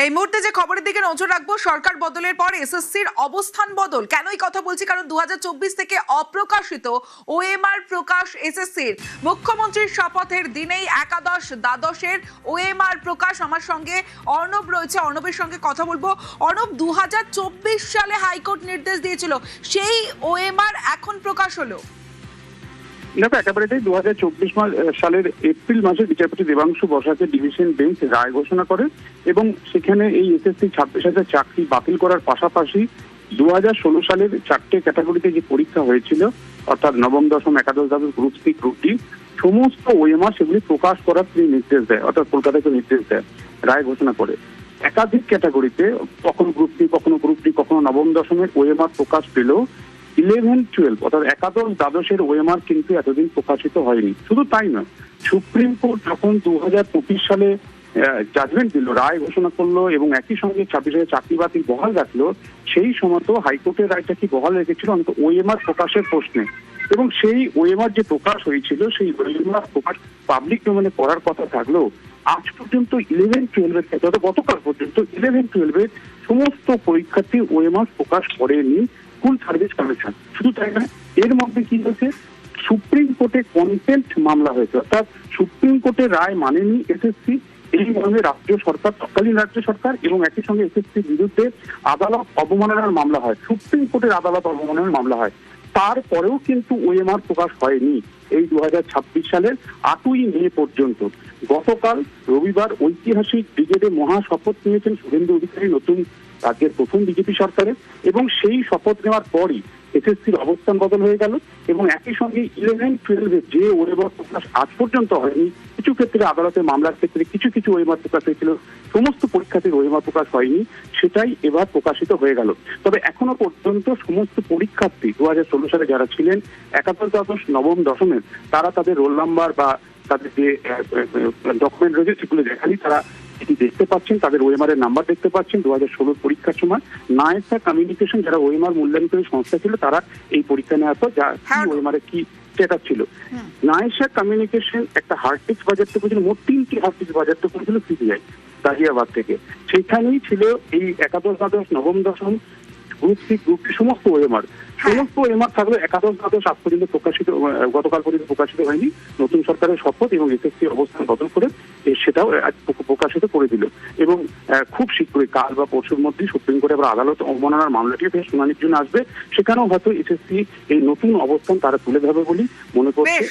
এই মুহূর্তে যে খবরের দিকে নজর রাখবো, সরকার বদলের পর এসএসসির অবস্থান বদল। কেনই কথা বলছি, কারণ 2024 থেকে অপ্রকাশিত ওএমআর প্রকাশ এসএসসির। মুখ্যমন্ত্রীর শপথের দিনেই একাদশ দ্বাদশের ওএমআর প্রকাশ। আমার সঙ্গে অর্ণব রয়েছে, অর্ণবের সঙ্গে কথা বলবো। অর্ণব, 2024 সালে হাইকোর্ট নির্দেশ দিয়েছিল, সেই ওএমআর এখন প্রকাশ হলো। দেখো, একেবারেটাই 2024 সালের এপ্রিল মাসে বিচারপতি দেবাংশু বসাকের ডিভিশন বেঞ্চ রায় ঘোষণা করে এবং সেখানে এই এসএসসি 26,000 চাকরি বাতিল করার পাশাপাশি 2016 সালের 4টে ক্যাটাগরিতে যে পরীক্ষা হয়েছিল, অর্থাৎ নবম, দশম, একাদশ, দ্বাদশ, গ্রুপ সি, গ্রুপ ডি, সমস্ত ওএমআর সেগুলি প্রকাশ করার তিনি নির্দেশ দেয়, অর্থাৎ কলকাতাকে নির্দেশ দেয়, রায় ঘোষণা করে। একাধিক ক্যাটাগরিতে কখনো গ্রুপ সি, কখনো গ্রুপ ডি, কখনো নবম দশমের ওএমআর প্রকাশ পেল। 11-12 অর্থাৎ একাদশ দ্বাদশের ওএমআর কিন্তু এতদিন প্রকাশিত হয়নি। শুধু তাই নয়, সুপ্রিম কোর্ট যখন 2025 সালে জাজমেন্ট দিল, রায় ঘোষণা করলো এবং একই সঙ্গে 26,000 চাকরি বাতিল বহাল রাখলো, সেই সময় তো হাইকোর্টের রায়টা কি বহাল রেখেছিল অন্তত ওএমআর প্রকাশের প্রশ্নে। এবং সেই ওএমআর যে প্রকাশ হয়েছিল, সেই ওএমআর প্রকাশ পাবলিক ডোমেনে করার কথা থাকলেও আজ পর্যন্ত 11-12 ক্ষেত্রে, গতকাল পর্যন্ত 11-12 সমস্ত পরীক্ষার্থী ওএমআর প্রকাশ করেনি স্কুল সার্ভিস কমিশন। শুধু তাই না, এর মধ্যে কি হয়েছে, সুপ্রিম কোর্টে কন্টেম্প্ট মামলা হয়েছে, অর্থাৎ সুপ্রিম কোর্টের রায় মানেনি এসএসসি। এই মর্মে রাজ্য সরকার, তৎকালীন রাজ্য সরকার এবং একই সঙ্গে এসএসসির বিরুদ্ধে আদালত অবমাননার মামলা হয়, সুপ্রিম কোর্টের আদালত অবমাননার মামলা হয়। তারপরেও কিন্তু ওএমআর প্রকাশ হয়নি এই 2026 সালের 8ই মে পর্যন্ত। গতকাল রবিবার ঐতিহাসিক ব্রিগেডে মহা শপথ নিয়েছেন শুভেন্দু অধিকারী, নতুন রাজ্যের প্রথম বিজেপি সরকারের, এবং সেই শপথ নেওয়ার পরই এসএসসির অবস্থান বদল হয়ে গেল। এবং একই সঙ্গে 11-12 যে ওএমআর প্রকাশ আজ পর্যন্ত হয়নি, কিছু ক্ষেত্রে আদালতের মামলার ক্ষেত্রে কিছু কিছু ওএমআর প্রকাশ হয়েছিল, সমস্ত পরীক্ষার্থীর ওএমআর প্রকাশ হয়নি, সেটাই এবার প্রকাশিত হয়ে গেল। তবে এখনো পর্যন্ত সমস্ত পরীক্ষার্থী 2016 সালে যারা ছিলেন একাদশ, দ্বাদশ, নবম, দশমের, তারা তাদের রোল নাম্বার বা তাদের যে ডকুমেন্ট রয়েছে সেগুলো দেখালি তারা এটি দেখতে পাচ্ছেন, তাদের ওএমআর এর নাম্বার দেখতে পাচ্ছেন। 2016 পরীক্ষার সময় নায়েসা কমিউনিকেশন, যারা ওএমআর মূল্যায়নকারী সংস্থা ছিল, তারা এই পরীক্ষা নেওয়ার পর যা ওএমআর এর কি স্ট্যাটাস ছিল। নায়েসা কমিউনিকেশন একটা হার্ড ডিস্ক বাজারতে করেছিল, মোট 3টি হার্ড ডিস্ক বাজারতে করেছিল সিবিআই গাজিয়াবাদ থেকে। সেখানেই ছিল এই একাদশ, দ্বাদশ, নবম, দশম, গ্রুপ সি, গ্রুপ ডি সমস্ত ওএমআর। সমস্ত ওএমআর থাকলে একাদশ, দ্বাদশ আজ পর্যন্ত প্রকাশিত, গতকাল পর্যন্ত প্রকাশিত হয়নি। নতুন সরকারের শপথ এবং এসএসসি অবস্থান বদল করে সেটাও প্রকাশিত করে দিল। এবং খুব শীঘ্রই, কাল বা পরশুর মধ্যেই সুপ্রিম কোর্টে আবার আদালত অবমাননার মামলাটি ফের শুনানির জন্য আসবে। সেখানেও হয়তো এসএসসি এই নতুন অবস্থান তারা তুলে ধরবে বলেই মনে করছে।